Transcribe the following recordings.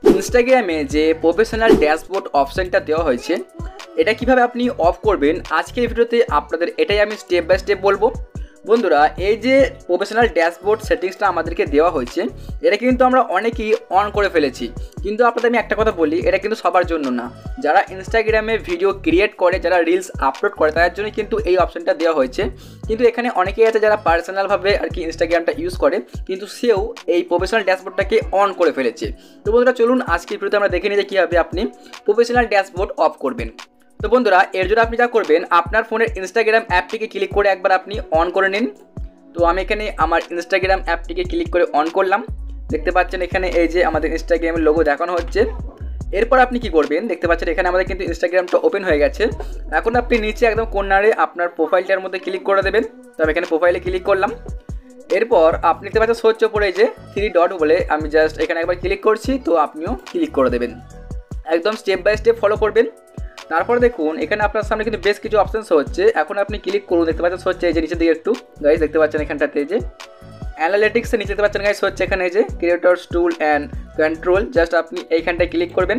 ইনস্টাগ্রামে যে professional dashboard অপশানটা দেওয়া হয়েছে এটা কিভাবে আপনি অফ করবেন আজকের ভিডিওতে আপনাদের এটাই আমি স্টেপ বাই স্টেপ বলবো। বন্ধুরা, এই যে প্রফেশনাল ড্যাশবোর্ড সেটিংসটা আমাদেরকে দেওয়া হয়েছে এটা কিন্তু আমরা অনেকেই অন করে ফেলেছি, কিন্তু আপনাদের আমি একটা কথা বলি, এটা কিন্তু সবার জন্য না। যারা ইনস্টাগ্রামে ভিডিও ক্রিয়েট করে, যারা রিলস আপলোড করে, তাদের জন্য কিন্তু এই অপশানটা দেওয়া হয়েছে। কিন্তু এখানে অনেকেই আছে যারা পার্সোনালভাবে আর কি ইনস্টাগ্রামটা ইউজ করে, কিন্তু সেও এই প্রফেশনাল ড্যাশবোর্ডটাকে অন করে ফেলেছে। তো বন্ধুরা চলুন আজকের ভিডিওতে আমরা দেখে নিই যে কীভাবে আপনি প্রফেশনাল ড্যাশবোর্ড অফ করবেন। তো বন্ধুরা, এর জন্য আপনি যা করবেন, আপনার ফোনের ইনস্টাগ্রাম অ্যাপটিকে ক্লিক করে একবার আপনি অন করে নিন। তো আমি এখানে আমার ইনস্টাগ্রাম অ্যাপটিকে ক্লিক করে অন করলাম। দেখতে পাচ্ছেন এখানে এই যে আমাদের ইনস্টাগ্রামের লোগো দেখানো হচ্ছে। এরপর আপনি কি করবেন, দেখতে পাচ্ছেন এখানে আমাদের কিন্তু ইনস্টাগ্রামটা ওপেন হয়ে গেছে। এখন আপনি নিচে একদম কর্নারে আপনার প্রোফাইলটার মধ্যে ক্লিক করে দেবেন। তো আমি এখানে প্রোফাইলে ক্লিক করলাম। এরপর আপনি দেখতে পাচ্ছেন সোচ্চ পড়ে যে 3 ডট বলে, আমি জাস্ট এখানে একবার ক্লিক করছি। তো আপনিও ক্লিক করে দেবেন, একদম স্টেপ বাই স্টেপ ফলো করবেন। তারপর দেখুন এখানে আপনার সামনে কিন্তু বেশ কিছু অপশানস হচ্ছে। এখন আপনি ক্লিক করুন, দেখতে পাচ্ছেন হচ্ছে এই যে নিচের দিকে একটু গাইস দেখতে পাচ্ছেন এখানটাতে যে অ্যানালিটিক্সের নিচে দেখতে পাচ্ছেন গাইস হচ্ছে এখানে যে creators tool and control, just আপনি এইখানটায় ক্লিক করবেন।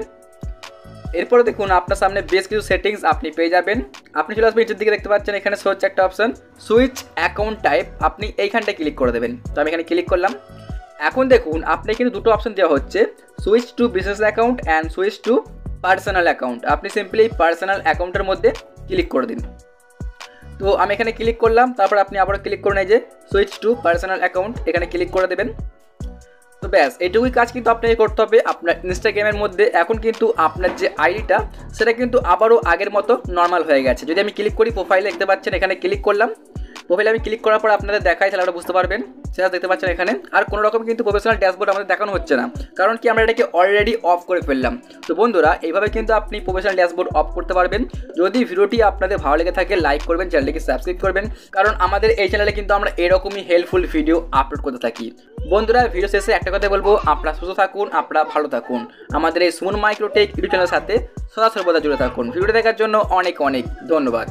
এরপরে দেখুন আপনার সামনে বেশ কিছু সেটিংস আপনি পেয়ে যাবেন। আপনি চলে আসবেন নিচের দিকে, দেখতে পাচ্ছেন এখানে হচ্ছে একটা অপশান সুইচ অ্যাকাউন্ট টাইপ, আপনি এইখানটায় ক্লিক করে দেবেন। তো আমি এখানে ক্লিক করলাম। এখন দেখুন আপনি কিন্তু দুটো অপশান দেওয়া হচ্ছে, switch to business account and switch to personal account. আপনি সিম্পলি পার্সোনাল অ্যাকাউন্টের মধ্যে ক্লিক করে দিন। তো আমি এখানে ক্লিক করলাম। তারপর আপনি আবারও ক্লিক করুন এই যে সুইচ টু পার্সোনাল অ্যাকাউন্ট, এখানে ক্লিক করে দেবেন। তো ব্যাস এইটুকুই কাজ কিন্তু আপনাকে করতে হবে আপনার ইনস্টাগ্রামের মধ্যে। এখন কিন্তু আপনার যে আইডিটা সেটা কিন্তু আবারও আগের মতো নর্মাল হয়ে গেছে। যদি আমি ক্লিক করি প্রোফাইলে, দেখতে পাচ্ছেন এখানে ক্লিক করলাম। প্রোফাইলে আমি ক্লিক করার পর আপনাদের দেখাই, তাহলে আপনারা বুঝতে পারবেন। সেটা দেখতে পাচ্ছেন এখানে আর কোনো রকম কিন্তু প্রফেশনাল ড্যাশবোর্ড আমাদের দেখানো হচ্ছে না, কারণ কি আমরা এটাকে অলরেডি অফ করে ফেললাম। তো বন্ধুরা, এইভাবে কিন্তু আপনি প্রফেশনাল ড্যাশবোর্ড অফ করতে পারবেন। যদি ভিডিওটি আপনাদের ভালো লেগে থাকে লাইক করবেন, চ্যানেলটিকে সাবস্ক্রাইব করবেন, কারণ আমাদের এই চ্যানেলে কিন্তু আমরা এরকমই হেল্পফুল ভিডিও আপলোড করতে থাকি। বন্ধুরা, ভিডিও শেষে একটা কথা বলবো, আপনারা সুস্থ থাকুন, আপনারা ভালো থাকুন, আমাদের এই সুমন মাইক্রোটেক ইউটিউব চ্যানেলের সাথে সদা সর্বদা জুড়ে থাকুন। ভিডিও দেখার জন্য অনেক অনেক ধন্যবাদ।